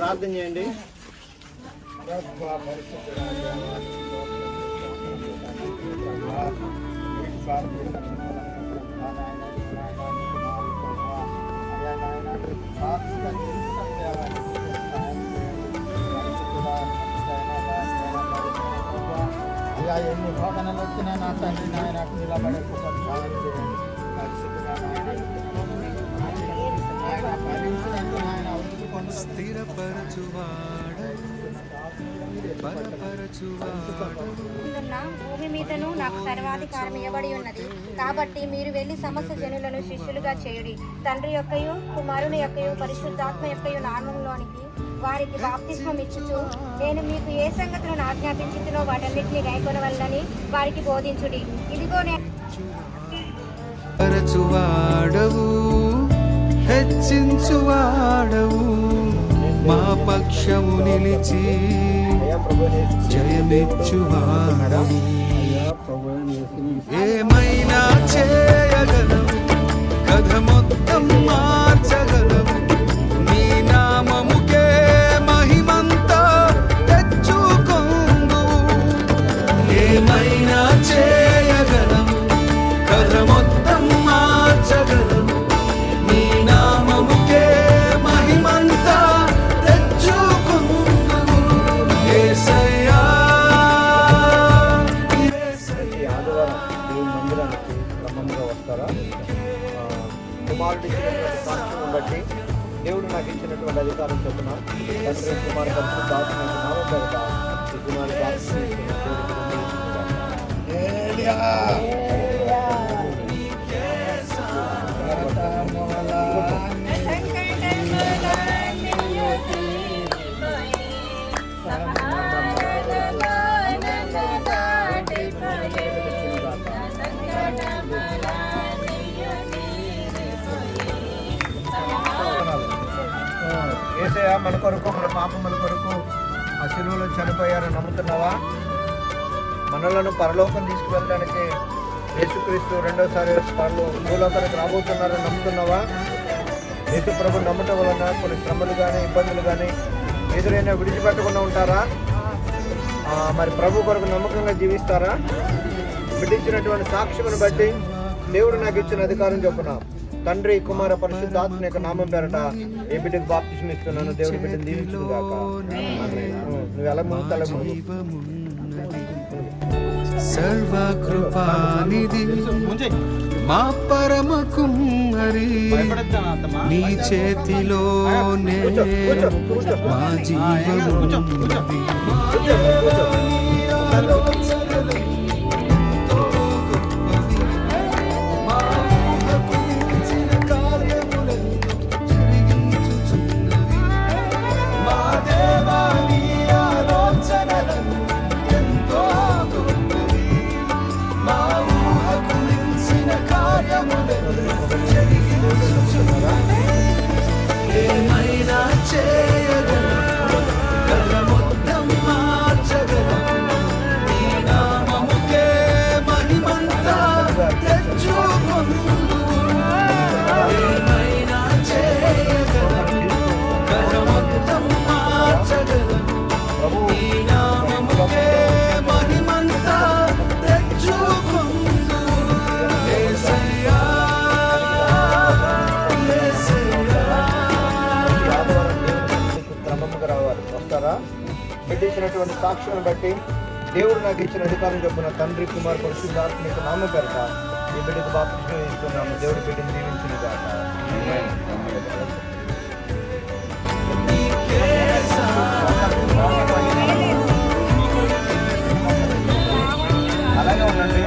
ప్రార్థన చేయండి. ఎన్ని భోగనలు వచ్చినా నా తండ్రి నాయనకు నిలబడే సాయం చేయండి. భూమి మీదను నాకు సర్వాధికారం ఇవ్వబడి ఉన్నది. కాబట్టి మీరు వెళ్లి సమస్త జనులను శిష్యులుగా చేయుడి. తండ్రి యొక్కయు కుమారుని యొక్కయు పరిశుద్ధాత్మ యొక్కయు నామములోనికి వారికి బాప్తిస్మం ఇచ్చుచు నేను మీకు ఏ సంగతులను ఆజ్ఞాపించుతునో వాటన్నిటిని గైకొనవలెనని వారికి బోధించుడి. ఇదిగో పరచువాడవు హెచ్చించువాడవు మా పక్షము నిలిచి జయమిచ్చువాడవు. ఏమైనా చేయగలవు, కథ మొత్తం మార్చగలవు. నీ నామముకే మహిమంతా తెచ్చుకొందు. ఏమైనా చేయగలవు, కథ మొత్తం మార్చగలవు. నీ నామముకే మహిమంతా తెచ్చుకొందు. యేసయ్యా కుమారుడు ఇచ్చినటువంటి సాక్ష్యం బట్టి దేవుడు నాకు ఇచ్చినటువంటి అధికారం చొప్పున తండ్రి కుమారు పరిశుద్ధాత్మ నామం పేరట ఈ కుమారుడు యేసయ్య మన కొరకు మన పాపముల కొరకు ఆ శిలువలో చనిపోయారని నమ్ముతున్నావా? మనలను పరలోకం తీసుకువెళ్ళడానికి యేసుక్రీస్తు రెండోసారి భూలోకానికి రాబోతున్నారని నమ్ముతున్నావా? యేసు ప్రభు నమ్మటం వలన కొన్ని శ్రమలు కానీ ఇబ్బందులు కానీ ఎదురైనా విడిచిపెట్టకుండా ఉంటారా? మరి ప్రభు కొరకు నమ్మకంగా జీవిస్తారా? బిడ్డించినటువంటి సాక్ష్యమును బట్టి దేవుడు నాకు ఇచ్చిన అధికారం చొప్పున తండ్రి కుమార పరిశుద్ధాత్మ యొక్క నామం పేరట ఏ బిడ్డకు బాప్తిస్మం ఇస్తున్నాను. దేవుడి బిడ్డను దీవించును గాక. నువ్వు ఎలా ముందు సర్వకృపానిధి మా పరమ కుమ్మరి నీ చేతిలోనే మా జీవమున్నది. ఏమైనా చేయగలవు, కథ మొత్తం మార్చగలవు. నీ నామముకే మహిమంతా తెచ్చుకొందు. ఏమైనా చేయగలవు, కథ మొత్తం మార్చగలవు. నీ నామముకే మహిమంతా తెచ్చుకొందు. యేసయ్యా వస్తారా? బిడ్డించినటువంటి సాక్ష్యాన్ని బట్టి దేవుడు నాకు ఇచ్చిన అధికారం చొప్పున తండ్రి కుమార్ పరిశుద్ధాత్మ యొక్క నామం పేరట ఈ బిడ్డకు బాప్తిస్మం ఇస్తున్నాము. దేవుడి బిడ్డను దీవించును గాక. అలాగే ఉండండి.